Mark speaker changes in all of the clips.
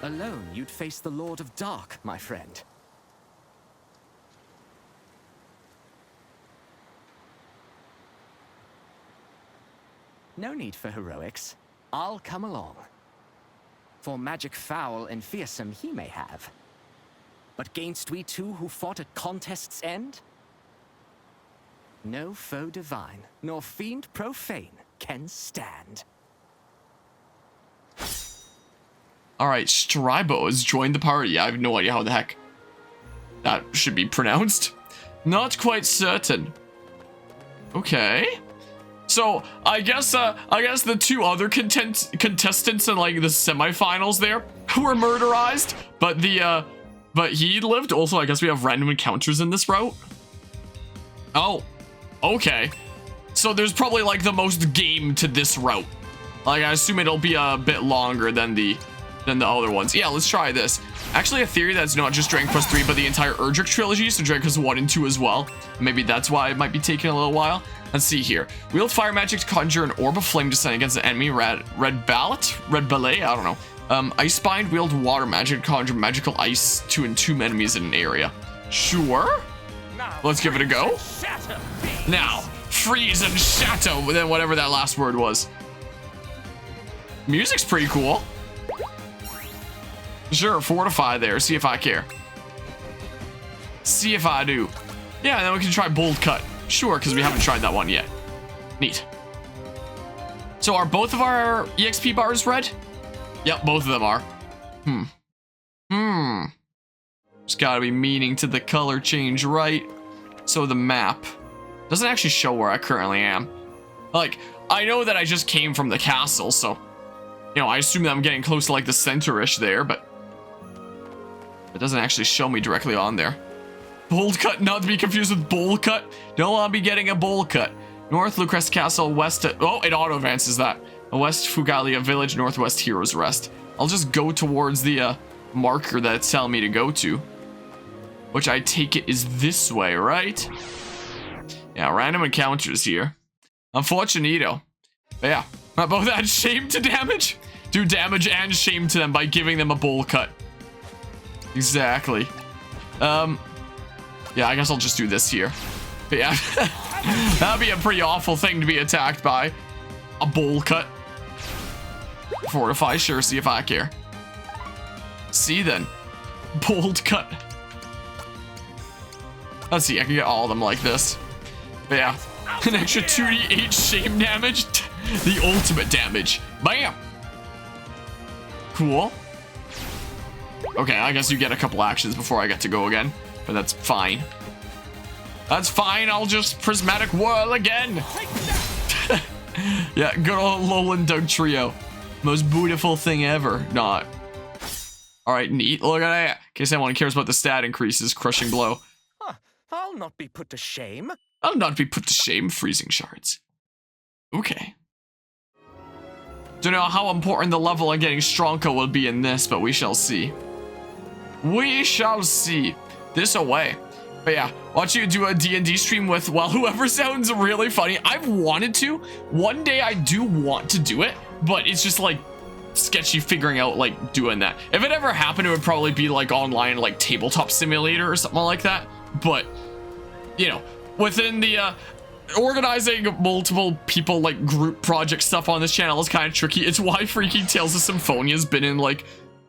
Speaker 1: Alone, you'd face the Lord of Dark, my friend. No need for heroics. I'll come along. For magic foul and fearsome he may have. But gainst we two who fought at contest's end? No foe divine, nor fiend profane can stand.
Speaker 2: Alright, Stribo has joined the party. I have no idea how the heck that should be pronounced. Not quite certain. Okay. So, I guess the two other contestants in, like, the semifinals there were murderized, but he lived. Also, I guess we have random encounters in this route. Oh, okay. So there's probably, like, the most game to this route. Like, I assume it'll be a bit longer than the other ones. Yeah, let's try this. Actually, a theory that's not just Dragon Quest 3, but the entire Erdrick trilogy, so Dragon Quest 1 and 2 as well. Maybe that's why it might be taking a little while. Let's see here. Wield fire magic to conjure an orb of flame to send against an enemy. Red ballet? I don't know. Ice bind, wield water magic to conjure magical ice to entomb enemies in an area. Sure. Let's give it a go. Now, freeze and shatter, then whatever that last word was. Music's pretty cool. Sure, fortify there. See if I care. See if I do. Yeah, and then we can try bold cut. Sure, because we haven't tried that one yet. Neat. So are both of our EXP bars red? Yep, both of them are. There's gotta be meaning to the color change, right? So the map doesn't actually show where I currently am. Like, I know that I just came from the castle, so, you know, I assume that I'm getting close to, like, the center-ish there, but it doesn't actually show me directly on there. Bold cut, not to be confused with bowl cut. Don't want to be getting a bowl cut. North Lucrest Castle, west. Oh, it auto advances that. West Fugalia Village, northwest Heroes Rest. I'll just go towards the marker that it's telling me to go to, which I take it is this way, right? Yeah, random encounters here. Unfortunito. But yeah, I both add shame to damage. Do damage and shame to them by giving them a bowl cut. Exactly. Yeah, I guess I'll just do this here. But yeah, that'd be a pretty awful thing to be attacked by. A bowl cut. Fortify, sure, see if I care. See then. Bold cut. Let's see, I can get all of them like this. But yeah, an extra 2d8 shame damage. The ultimate damage. Bam! Cool. Okay, I guess you get a couple actions before I get to go again. But that's fine. That's fine, I'll just prismatic whirl again. Yeah, good old Lowland Doug trio. Most beautiful thing ever. Not. Alright, neat. Look at that. In case anyone cares about the stat increases, crushing blow.
Speaker 1: Huh. I'll not be put to shame.
Speaker 2: I'll not be put to shame, freezing shards. Okay. Don't know how important the level on getting Stronka will be in this, but we shall see. We shall see. This away. But yeah, watch you do a D&D stream with, well, whoever sounds really funny. I've wanted to. One day I do want to do it, but it's just like sketchy figuring out like doing that. If it ever happened, it would probably be like online, like Tabletop Simulator or something like that. But, you know, within the organizing multiple people like group project stuff on this channel is kind of tricky. It's why freaking Tales of Symphonia has been in like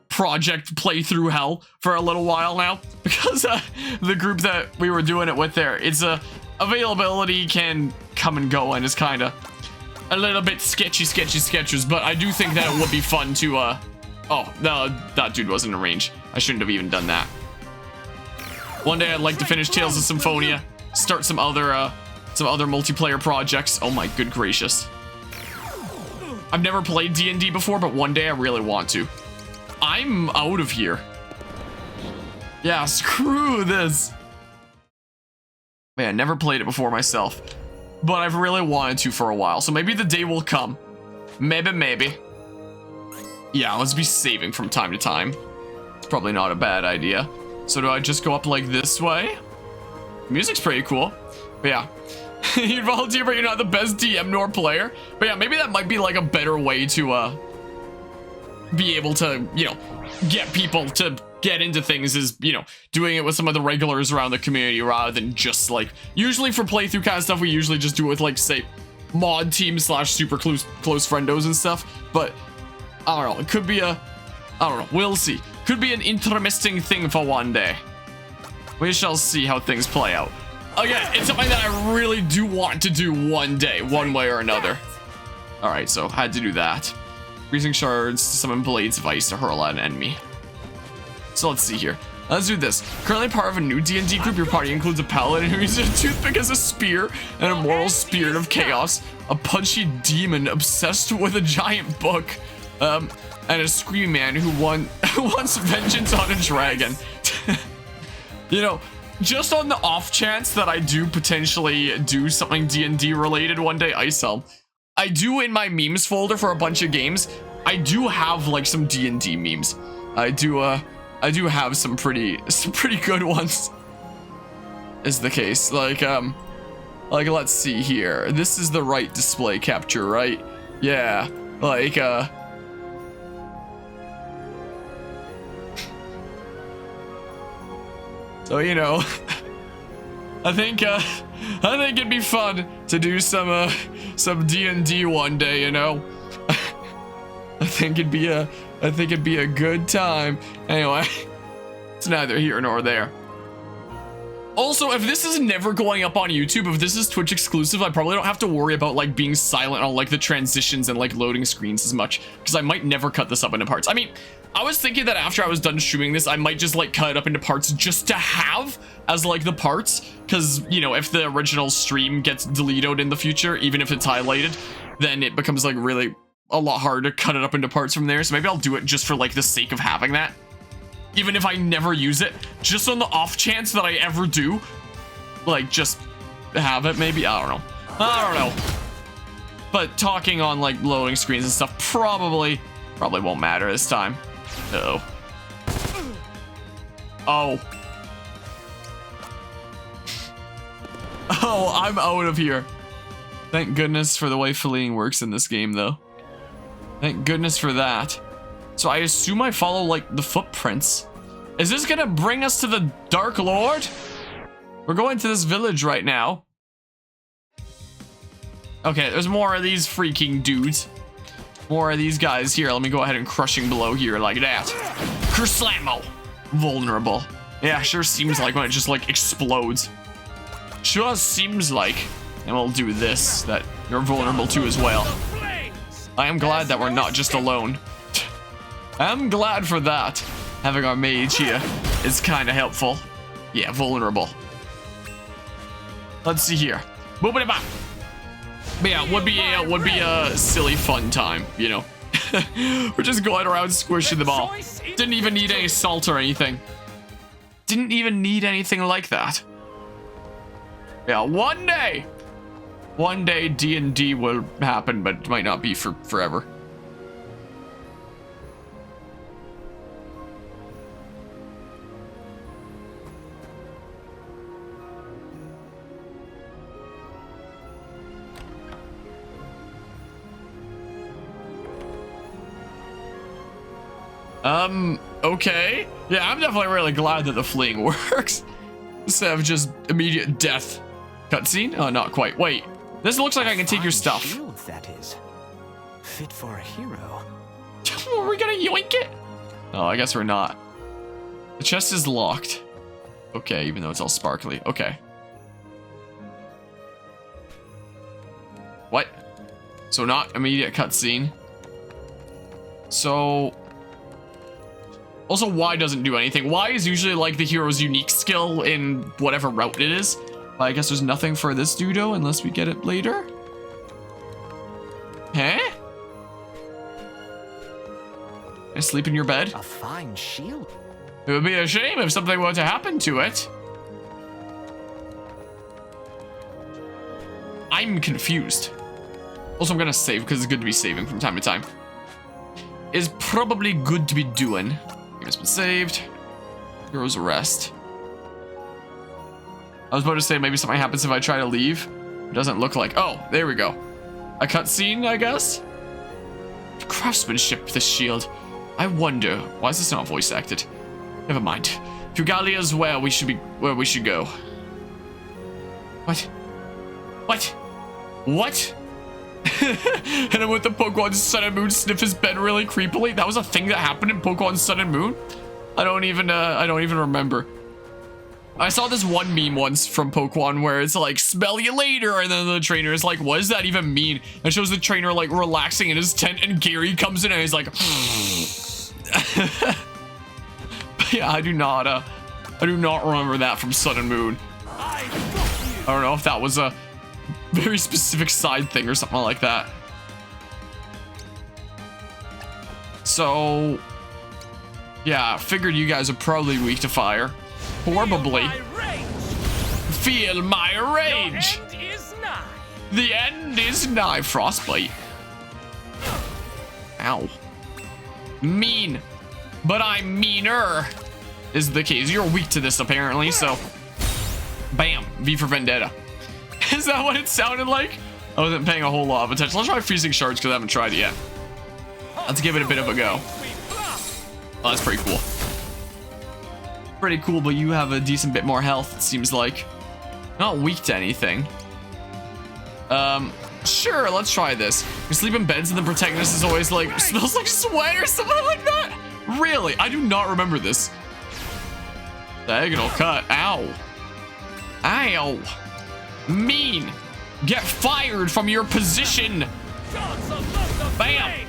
Speaker 2: project playthrough hell for a little while now, because the group that we were doing it with there, it's availability can come and go and is kind of a little bit sketches, but I do think that it would be fun to oh no, that dude wasn't in range. I shouldn't have even done that. One day I'd like to finish Tales of Symphonia, start some other multiplayer projects. Oh my good gracious, I've never played D&D before, but one day I really want to. I'm out of here. Yeah, screw this. Man, never played it before myself, but I've really wanted to for a while, so maybe the day will come. Maybe. Yeah, let's be saving from time to time. It's probably not a bad idea. So do I just go up like this way? Music's pretty cool. But yeah, you'd volunteer, but you're not the best DM nor player. But yeah, maybe that might be like a better way to be able to, you know, get people to get into things is, you know, doing it with some of the regulars around the community rather than just like, usually for playthrough kind of stuff, we usually just do it with like, say, mod teams / super close friendos and stuff. But I don't know, it could be a, I don't know, we'll see. Could be an interesting thing for one day. We shall see how things play out. Again, it's something that I really do want to do one day, one way or another. All right, so had to do that. Freezing shards to summon blades of ice to hurl at an enemy. So let's see here. Let's do this. Currently part of a new D&D group, your party includes a paladin who uses a toothpick as a spear, an immortal spirit of chaos, a punchy demon obsessed with a giant book, and a screaming man who wants vengeance on a dragon. You know, just on the off chance that I do potentially do something D&D related one day, I do in my memes folder for a bunch of games, I do have like some D&D memes. I do have some pretty good ones. Is the case. Like let's see here. This is the right display capture, right? Yeah. Like so, you know, I think it'd be fun to do some D&D one day, you know. I think it'd be a good time. Anyway, it's neither here nor there. Also, if this is never going up on YouTube, if this is Twitch exclusive, I probably don't have to worry about like being silent on like the transitions and like loading screens as much, because I might never cut this up into parts. I mean, I was thinking that after I was done streaming this, I might just like cut it up into parts just to have as like the parts, because, you know, if the original stream gets deleted in the future, even if it's highlighted, then it becomes like really a lot harder to cut it up into parts from there. So maybe I'll do it just for like the sake of having that, even if I never use it, just on the off chance that I ever do, like just have it. Maybe, I don't know. But talking on like loading screens and stuff probably won't matter this time. Uh-oh. Oh, I'm out of here. Thank goodness for the way fleeing works in this game, though. Thank goodness for that. So I assume I follow, like, the footprints. Is this gonna bring us to the Dark Lord? We're going to this village right now. Okay, there's more of these freaking dudes. More of these guys here. Let me go ahead and crushing blow here like that. Kerslamo. Vulnerable. Yeah, sure seems like when it just, like, explodes. Sure seems like. And we'll do this that you're vulnerable to as well. I am glad that we're not just alone. I'm glad for that. Having our mage here is kind of helpful. Yeah, vulnerable. Let's see here. Boopity bop. But yeah, would be a silly fun time, you know. We're just going around squishing them all. Didn't even need any salt or anything. Didn't even need anything like that. Yeah, one day D&D will happen, but it might not be for forever. Okay. Yeah, I'm definitely really glad that the fleeing works. Instead of just immediate death. Cutscene? Oh, not quite. Wait. This looks like I can take your stuff.
Speaker 1: Shield, that is. Fit for a hero.
Speaker 2: Are we gonna yoink it? Oh, I guess we're not. The chest is locked. Okay, even though it's all sparkly. Okay. What? So not immediate cutscene. So... Also, Y doesn't do anything. Y is usually like the hero's unique skill in whatever route it is. But I guess there's nothing for this dudo unless we get it later. Huh? Can I sleep in your bed?
Speaker 1: A fine shield.
Speaker 2: It would be a shame if something were to happen to it. I'm confused. Also, I'm gonna save because it's good to be saving from time to time. Is probably good to be doing. Game has been saved. Hero's rest. I was about to say maybe something happens if I try to leave. It doesn't look like. Oh, there we go. A cutscene, I guess. Craftsmanship, this shield. I wonder, why is this not voice acted? Never mind. Fugalia's where we should go. What? What? What? And then with the Pokemon Sun and Moon sniff his bed really creepily. That was a thing that happened in Pokemon Sun and Moon? I don't even remember. I saw this one meme once from Pokemon where it's like, smell you later, and then the trainer is like, what does that even mean? And shows the trainer like relaxing in his tent, and Gary comes in and he's like, but yeah, I do not remember that from Sun and Moon. I don't know if that was a very specific side thing or something like that. So yeah, figured you guys are probably weak to fire. Probably. Feel my rage. The end is nigh. Frostbite. Ow. Mean. But I'm meaner. Is the case. You're weak to this apparently, so. Bam. V for Vendetta. Is that what it sounded like? I wasn't paying a whole lot of attention. Let's try freezing shards because I haven't tried it yet. Let's give it a bit of a go. Oh, that's pretty cool. Pretty cool, but you have a decent bit more health, it seems like. Not weak to anything. Sure, let's try this. You sleep in beds and the protagonist is always like, smells like sweat or something like that? Really? I do not remember this. Diagonal cut. Ow. Ow. Mean. Get fired from your position. Bam.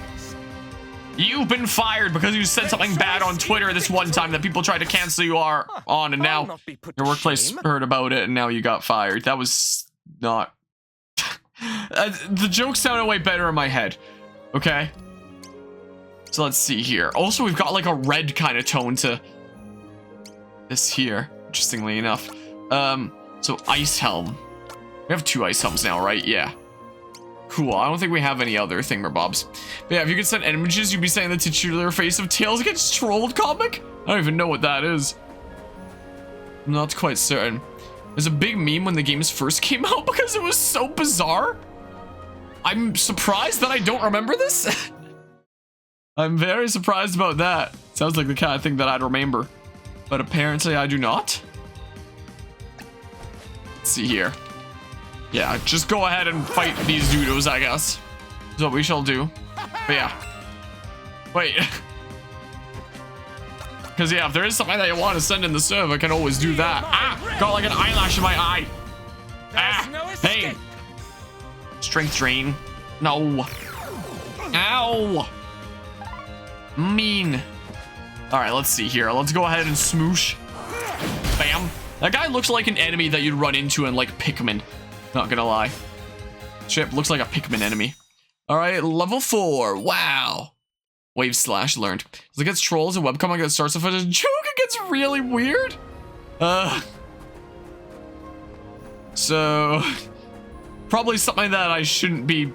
Speaker 2: You've been fired because you said something bad on Twitter this one time that people tried to cancel you on, and now your workplace heard about it and now you got fired. That was not... the joke sounded way better in my head. Okay? So let's see here. Also, we've got like a red kind of tone to this here, interestingly enough. So Ice Helm. We have 2 Ice Helms now, right? Yeah. Cool. I don't think we have any other thingamabobs. But yeah, if you could send images, you'd be saying the titular face of Tails gets trolled comic? I don't even know what that is. I'm not quite certain. There's a big meme when the games first came out because it was so bizarre. I'm surprised that I don't remember this. I'm very surprised about that. Sounds like the kind of thing that I'd remember. But apparently I do not. Let's see here. Yeah, just go ahead and fight these doodles, I guess. Is what we shall do. But yeah. Wait. Because yeah, if there is something that you want to send in the server, I can always do that. Ah! Got like an eyelash in my eye. Ah! Hey! Strength drain. No. Ow! Mean. Alright, let's see here. Let's go ahead and smoosh. Bam. That guy looks like an enemy that you'd run into in like Pikmin. Not gonna lie. Chip looks like a Pikmin enemy. Alright, level 4. Wow. Wave slash learned. So it gets trolls and webcomic that starts off as a joke. It gets really weird. So probably something that I shouldn't be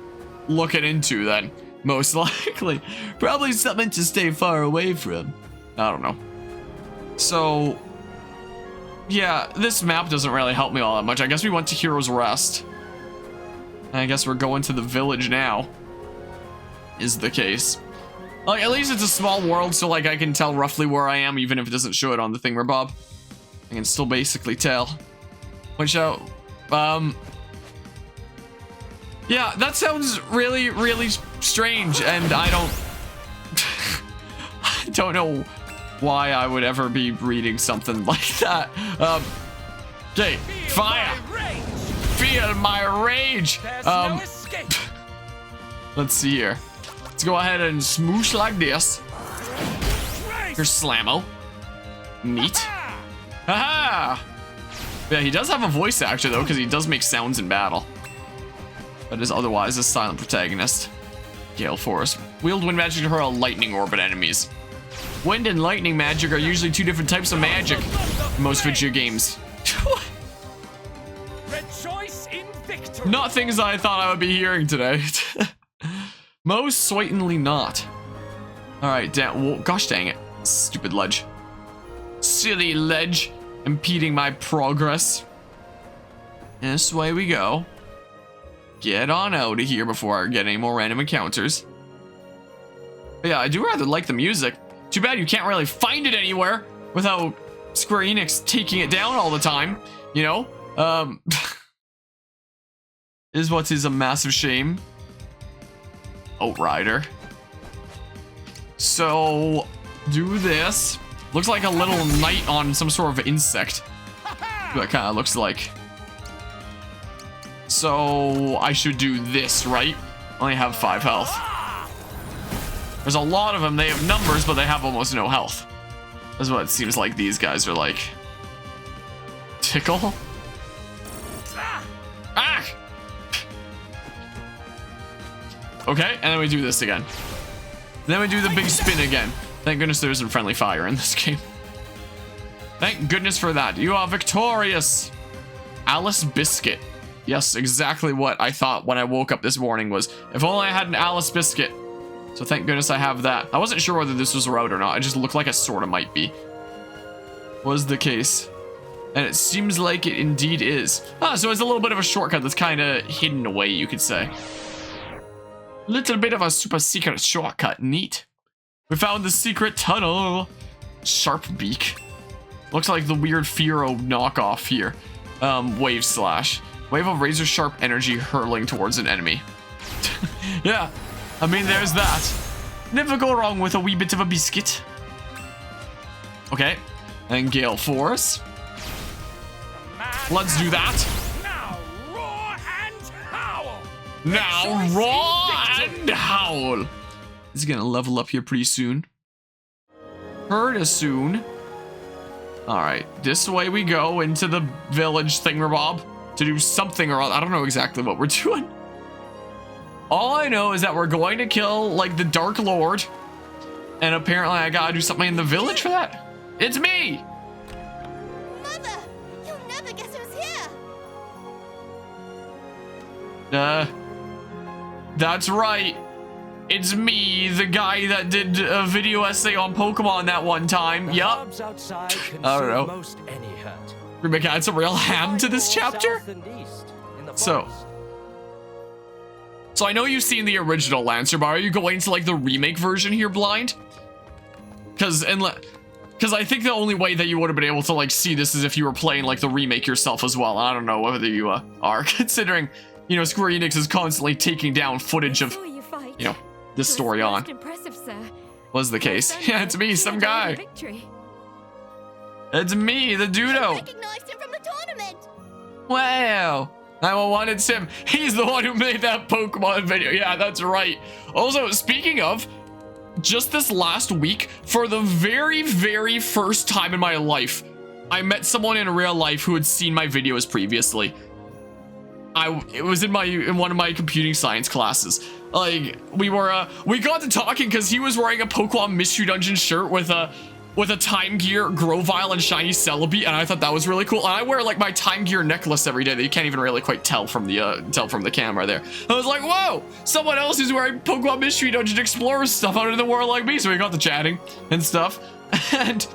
Speaker 2: looking into then. Most likely. Probably something to stay far away from. I don't know. So yeah, this map doesn't really help me all that much. I guess we went to Hero's Rest. And I guess we're going to the village now. Is the case. Like, at least it's a small world, so like I can tell roughly where I am, even if it doesn't show it on the thingamabob. I can still basically tell. Which, yeah, that sounds really, really strange, and I don't know why I would ever be reading something like that. Okay, fire! Feel my rage! Let's see here. Let's go ahead and smoosh like this. Here's Slammo. Neat. Haha! Yeah, he does have a voice actor though, because he does make sounds in battle. But is otherwise a silent protagonist. Gale Force. Wield wind magic to hurl lightning orbit enemies. Wind and lightning magic are usually 2 different types of magic in most video games. Not things I thought I would be hearing today. Most certainly not. Alright, well, gosh dang it. Stupid ledge. Silly ledge. Impeding my progress. This way we go. Get on out of here before I get any more random encounters. But yeah, I do rather like the music. Too bad you can't really find it anywhere without Square Enix taking it down all the time, you know? Is a massive shame. Outrider. So, do this. Looks like a little knight on some sort of insect. That kind of looks like. So, I should do this, right? Only have 5 health. There's a lot of them. They have numbers, but they have almost no health. That's what it seems like these guys are like. Tickle? Ah! Okay, and then we do this again. Then we do the big spin again. Thank goodness there isn't friendly fire in this game. Thank goodness for that. You are victorious. Alice Biscuit. Yes, exactly what I thought when I woke up this morning was, if only I had an Alice Biscuit. So thank goodness I have that. I wasn't sure whether this was a route or not. It just looked like it sort of might be. Was the case. And it seems like it indeed is. Ah, so it's a little bit of a shortcut that's kind of hidden away, you could say. Little bit of a super secret shortcut. Neat. We found the secret tunnel. Sharp beak. Looks like the weird Firo knockoff here. Wave slash. Wave of razor sharp energy hurling towards an enemy. Yeah. I mean, there's that. Never go wrong with a wee bit of a biscuit. Okay. And Gale Force. Let's do that.
Speaker 3: Now roar and howl.
Speaker 2: Now roar and howl. This is gonna level up here pretty soon. Pretty soon. Alright, this way we go into the village thingamabob to do something or other. I don't know exactly what we're doing. All I know is that we're going to kill, like, the Dark Lord. And apparently I gotta do something in the village for that. It's me!
Speaker 4: Mother! You'll never guess who's here!
Speaker 2: That's right. It's me, the guy that did a video essay on Pokemon that one time. Yup. I don't know.
Speaker 3: Most any hurt.
Speaker 2: We're making add some real ham to this chapter.
Speaker 3: South and east, in the
Speaker 2: So.
Speaker 3: forest.
Speaker 2: So I know you've seen the original Lancer, but are you going to like the remake version here blind? Because I think the only way that you would have been able to like see this is if you were playing like the remake yourself as well. I don't know whether you are, considering, you know, Square Enix is constantly taking down footage of, you know, this story on.
Speaker 4: Impressive, sir.
Speaker 2: Was the case. Yeah, it's me, some guy. It's me, the
Speaker 4: I
Speaker 2: Dudo.
Speaker 4: recognized him from the tournament.
Speaker 2: Wow. 911, it's him. He's the one who made that Pokemon video. Yeah, that's right. Also, speaking of, just this last week, for the very, very first time in my life, I met someone in real life who had seen my videos previously. It was in one of my computing science classes. Like, we got to talking because he was wearing a Pokemon Mystery Dungeon shirt with a Time Gear, Grovyle, and Shiny Celebi, and I thought that was really cool. And I wear like my Time Gear necklace every day that you can't even really quite tell from the camera there. I was like, whoa, someone else who's wearing Pokemon Mystery Dungeon Explorer stuff out in the world like me. So we got to chatting and stuff. And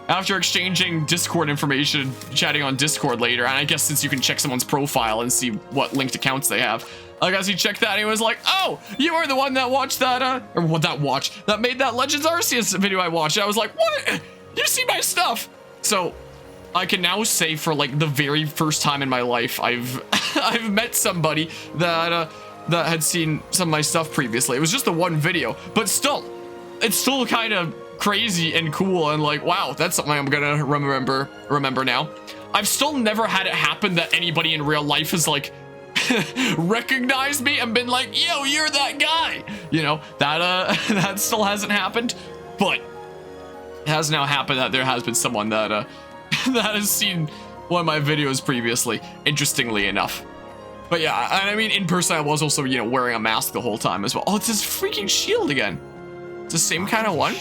Speaker 2: after exchanging Discord information, chatting on Discord later, and I guess since you can check someone's profile and see what linked accounts they have, I guess he checked that and he was like, oh, you were the one that watched that, that made that Legends Arceus video I watched. And I was like, what? You see my stuff? So I can now say for like the very first time in my life, I've I've met somebody that had seen some of my stuff previously. It was just the one video, but still, it's still kind of crazy and cool and like, wow, that's something I'm gonna remember now. I've still never had it happen that anybody in real life has like recognized me and been like, yo, you're that guy. You know, that that still hasn't happened, but it has now happened that there has been someone that that has seen one of my videos previously, interestingly enough. But yeah, and I mean, in person I was also, you know, wearing a mask the whole time as well. Oh, it's this freaking shield again. It's the same kind of one.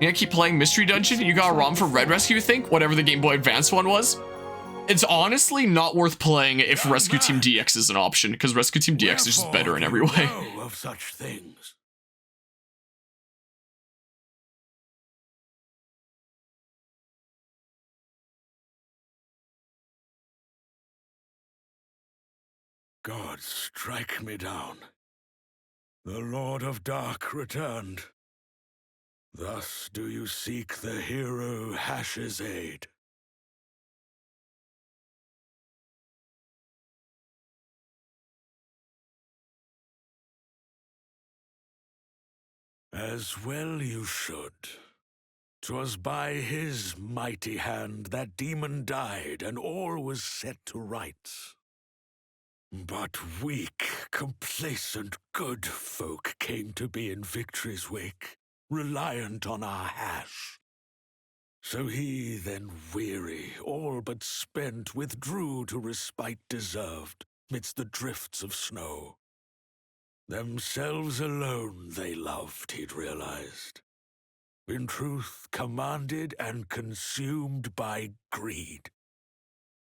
Speaker 2: You know, keep playing Mystery Dungeon and you got a ROM for Red Rescue, you think? Whatever the Game Boy Advance one was. It's honestly not worth playing if Rescue Team DX is an option, because Rescue Team DX is just better in every way.
Speaker 3: Of such things. God strike me down. The Lord of Dark returned. Thus do you seek the hero Hash's aid. As well you should. 'Twas by his mighty hand that demon died, and all was set to rights. But weak, complacent good folk came to be in victory's wake, reliant on our Hash. So he, then weary, all but spent, withdrew to respite deserved, midst the drifts of snow. Themselves alone they loved, he'd realized. In truth, commanded and consumed by greed.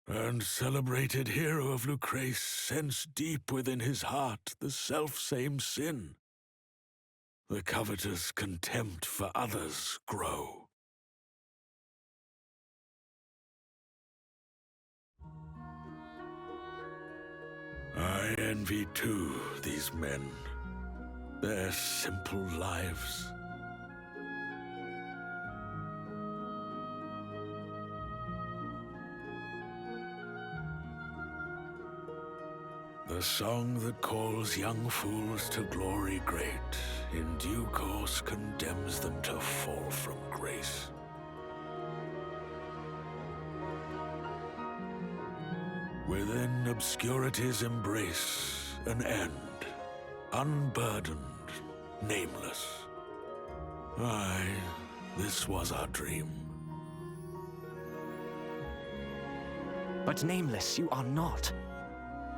Speaker 3: And celebrated hero of Lucrece sensed deep within his heart the self-same sin. The covetous contempt for others grow. I envy too these men, their simple lives. The song that calls young fools to glory great, in due course condemns them to fall from grace. Within obscurity's embrace, an end, unburdened, nameless. Aye, this was our dream.
Speaker 1: But nameless you are not.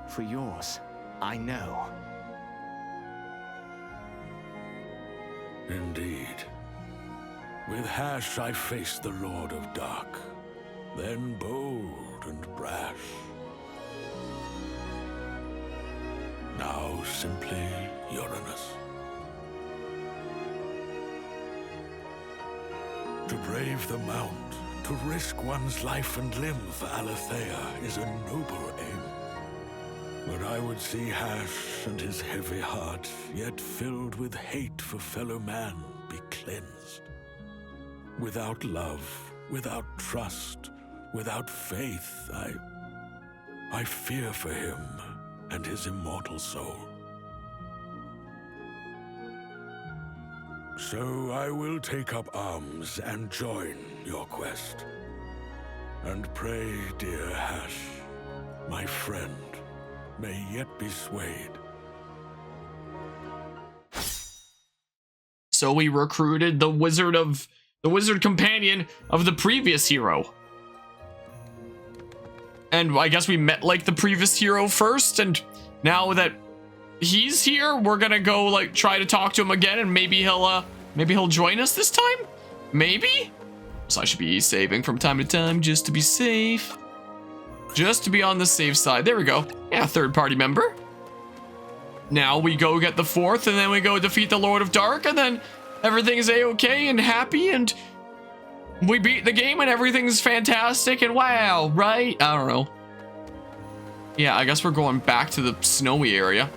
Speaker 1: For yours, I know.
Speaker 3: Indeed. With Hash I faced the Lord of Dark, then bold and brash. Now simply Uranus. To brave the mount, to risk one's life and limb for Aletheia is a noble aim. But I would see Hash and his heavy heart, yet filled with hate for fellow man, be cleansed. Without love, without trust, without faith, I fear for him and his immortal soul. So I will take up arms and join your quest. And pray, dear Hash, my friend, may yet be swayed.
Speaker 2: So we recruited the wizard companion of the previous hero. And I guess we met like the previous hero first, and now that he's here, we're gonna go like try to talk to him again, and maybe he'll join us this time? Maybe? So I should be saving from time to time just to be safe. Just to be on the safe side. There we go. Yeah, third party member. Now we go get the fourth, and then we go defeat the Lord of Dark, and then everything's a-okay and happy, and we beat the game, and everything's fantastic, and wow, right? I don't know. Yeah, I guess we're going back to the snowy area.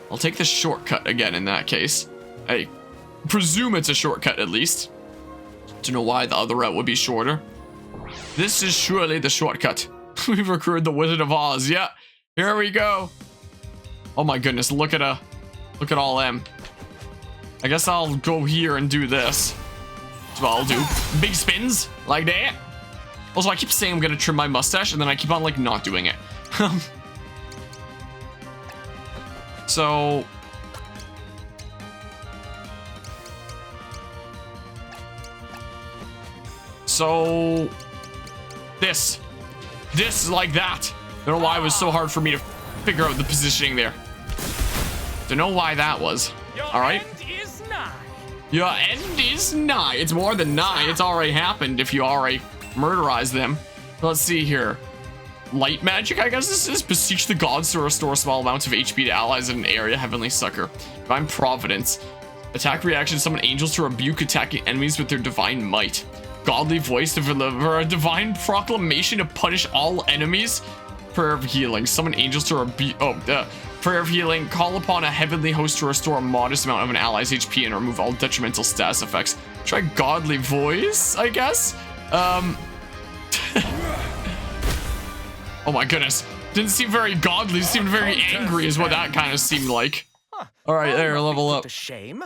Speaker 2: I'll take the shortcut again in that case. I presume it's a shortcut at least. Don't know why the other route would be shorter. This is surely the shortcut. We've recruited the Wizard of Oz. Yeah, here we go. Oh my goodness, look at all them. I guess I'll go here and do this. That's what I'll do. Big spins like that. Also, I keep saying I'm gonna trim my mustache, and then I keep on like not doing it. So this like that. Don't know why it was so hard for me to figure out the positioning there. Don't know why that was. All right. Your end is nigh. It's more than nigh. It's already happened if you already murderize them. Let's see here. Light magic, I guess this is. Beseech the gods to restore small amounts of HP to allies in an area. Heavenly Succor. Divine Providence. Attack reaction. Summon angels to rebuke attacking enemies with their divine might. Godly voice to deliver a divine proclamation to punish all enemies. Prayer of healing. Summon angels to rebuke. Prayer of healing. Call upon a heavenly host to restore a modest amount of an ally's HP and remove all detrimental status effects. Try godly voice, I guess. Oh my goodness. Didn't seem very godly, seemed very angry is what that kind of seemed like. All right, there, level up.
Speaker 1: Shame.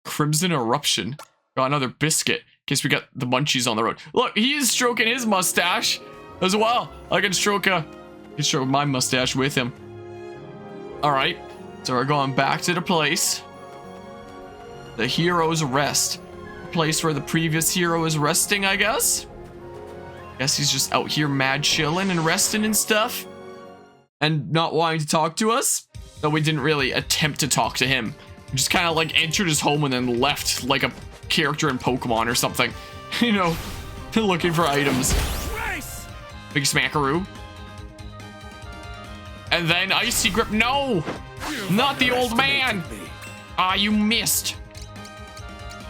Speaker 2: Crimson Eruption. Got another biscuit in case we got the munchies on the road. Look, he is stroking his mustache as well. I can stroke my mustache with him. All right, so we're going back to the place. The hero's rest. Place where the previous hero is resting, I guess. Guess he's just out here mad chilling and resting and stuff. And not wanting to talk to us. Though we didn't really attempt to talk to him. We just kind of like entered his home and then left like a character in Pokemon or something. You know, looking for items. Big smackaroo. And then Icy Grip. No! Not the old man! Ah, you missed.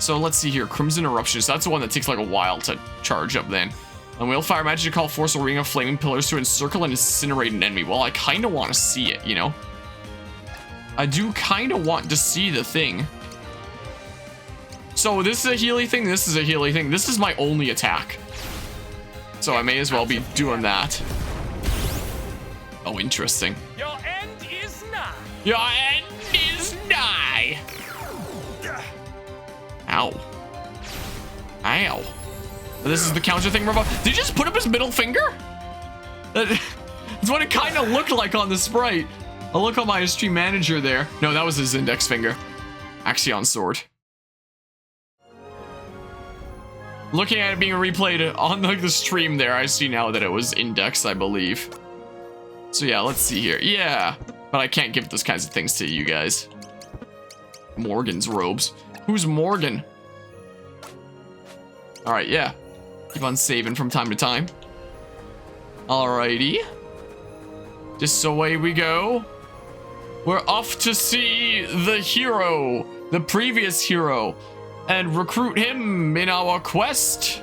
Speaker 2: So let's see here. Crimson Eruption. So that's the one that takes like a while to charge up then. And we'll fire magical force a ring of flaming pillars to encircle and incinerate an enemy. Well, I kind of want to see it, you know? I do kind of want to see the thing. So this is a Healy thing, this is a Healy thing. This is my only attack. So I may as well be doing that. Oh, interesting.
Speaker 1: Your end is nigh.
Speaker 2: Your end is nigh. Ow. Ow. This is the counter thing, Robo. Did he just put up his middle finger? That's what it kind of looked like on the sprite. I'll look on my stream manager there. No, that was his index finger. Axion Sword. Looking at it being replayed on like the stream there, I see now that it was index, I believe. So yeah, let's see here. Yeah, but I can't give those kinds of things to you guys. Morgan's robes. Who's Morgan? All right, yeah. Keep on saving from time to time. Alrighty. Just away we go. We're off to see the hero, the previous hero, and recruit him in our quest.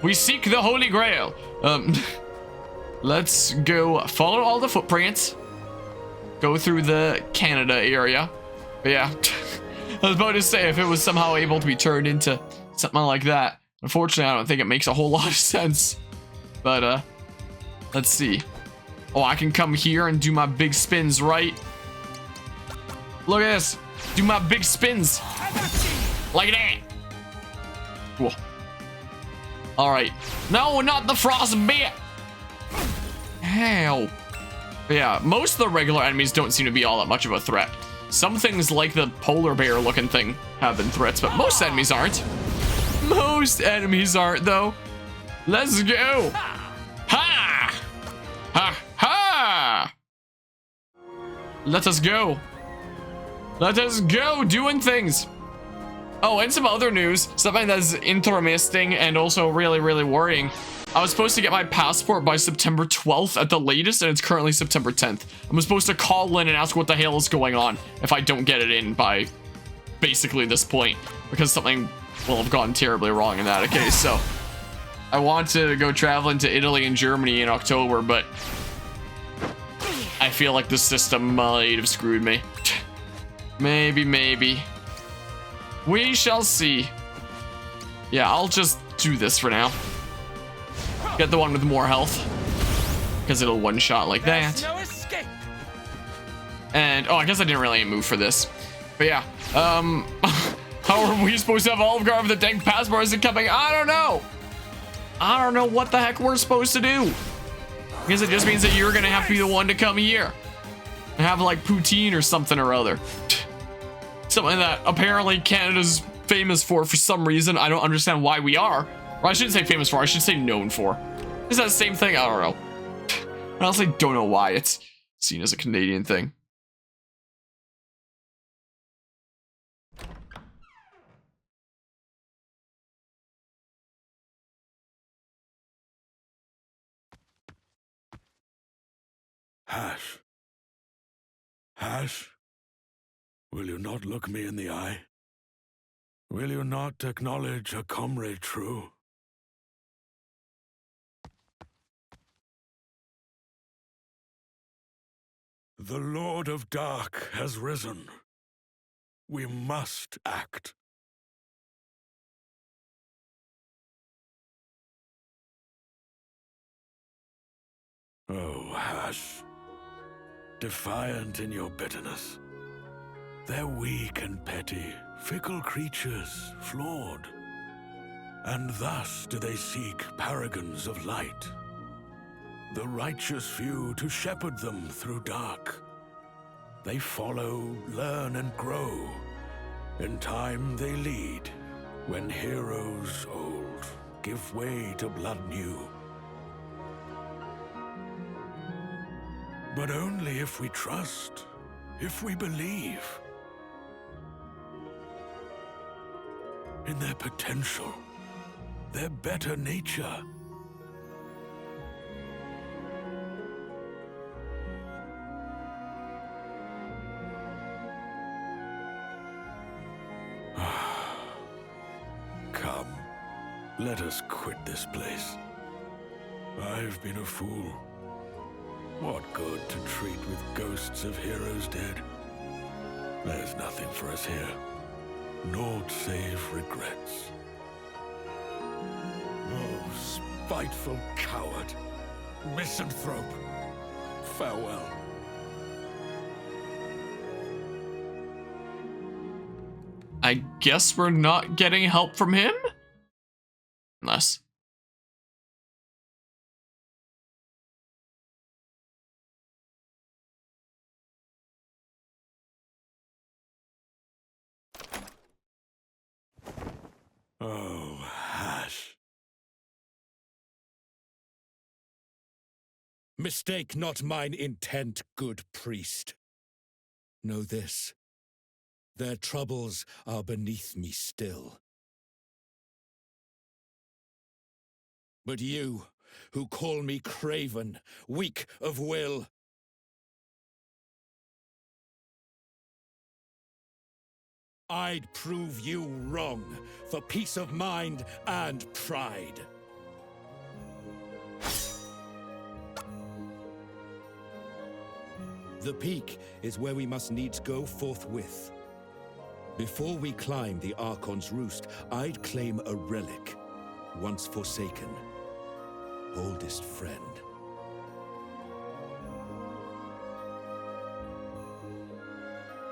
Speaker 2: We seek the Holy Grail. Let's go follow all the footprints. Go through the Canada area. But yeah, I was about to say if it was somehow able to be turned into something like that. Unfortunately, I don't think it makes a whole lot of sense. But let's see. Oh, I can come here and do my big spins, right? Look at this. Do my big spins. Like that. Cool. All right. No, not the frost bit. Hell. But yeah, most of the regular enemies don't seem to be all that much of a threat. Some things like the polar bear looking thing have been threats, but most enemies aren't. Most enemies aren't, though. Let's go. Ha! Ha! Ha! Let us go. Let us go doing things. Oh, and some other news. Something that's interesting and also really, really worrying. I was supposed to get my passport by September 12th at the latest, and it's currently September 10th. I'm supposed to call in and ask what the hell is going on if I don't get it in by basically this point, because something will have gone terribly wrong in that case. So I want to go traveling to Italy and Germany in October, but I feel like the system might have screwed me. Maybe. We shall see. Yeah, I'll just do this for now. Get the one with more health, because it'll one-shot like that.
Speaker 1: No escape.
Speaker 2: And, oh, I guess I didn't really move for this. But yeah, how are we supposed to have Olive Garden if the dang passport isn't coming? I don't know. I don't know what the heck we're supposed to do. I guess it just means that you're gonna have to be the one to come here and have like poutine or something or other. Something that apparently Canada's famous for some reason. I don't understand why we are. Or I shouldn't say famous for, I should say known for. Is that the same thing? I don't know. I honestly don't know why it's seen as a Canadian thing.
Speaker 3: Hash. Hash? Will you not look me in the eye? Will you not acknowledge a comrade true? The Lord of Dark has risen. We must act. Hush. Defiant in your bitterness. They're weak and petty, fickle creatures, flawed. And thus do they seek paragons of light. The righteous few to shepherd them through dark. They follow, learn, and grow. In time they lead, when heroes old give way to blood new. But only if we trust, if we believe in their potential, their better nature. Come, let us quit this place. I've been a fool. What good to treat with ghosts of heroes dead? There's nothing for us here. Naught save regrets. Oh, spiteful coward. Misanthrope. Farewell.
Speaker 2: I guess we're not getting help from him? Unless...
Speaker 3: Oh, Hash.
Speaker 5: Mistake not mine intent, good priest. Know this, their troubles are beneath me still. But you, who call me craven, weak of will, I'd prove you wrong for peace of mind and pride. The peak is where we must needs go forthwith. Before we climb the Archon's roost, I'd claim a relic, once forsaken. Oldest friend.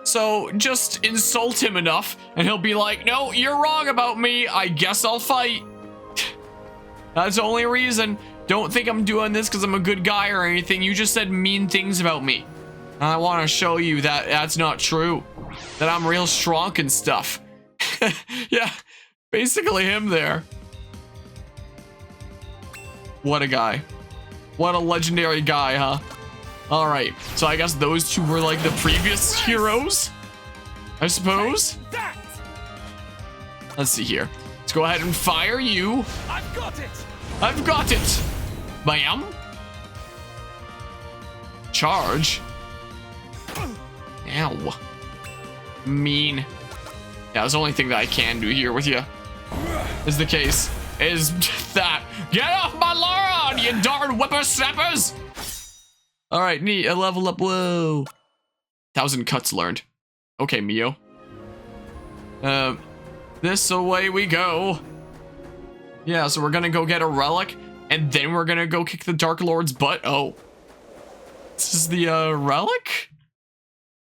Speaker 2: So just insult him enough and he'll be like, no, you're wrong about me. I guess I'll fight. That's the only reason. Don't think I'm doing this because I'm a good guy or anything. You just said mean things about me. And I want to show you that that's not true. That I'm real strong and stuff. Yeah, basically him there. What a guy. What a legendary guy, huh? All right, so I guess those two were like the previous heroes, I suppose. Let's see here. Let's go ahead and fire you.
Speaker 3: I've got it!
Speaker 2: I've got it. Bam. Charge. Ow. Mean. Yeah, that's the only thing that I can do here with you. Is the case. Is that. Get off my lawn, you darn whippersnappers! All right, neat. A level up. Whoa. 1,000 cuts learned. Okay, Mio. This away we go. Yeah, so we're gonna go get a relic, and then we're gonna go kick the Dark Lord's butt. Oh. This is the, relic?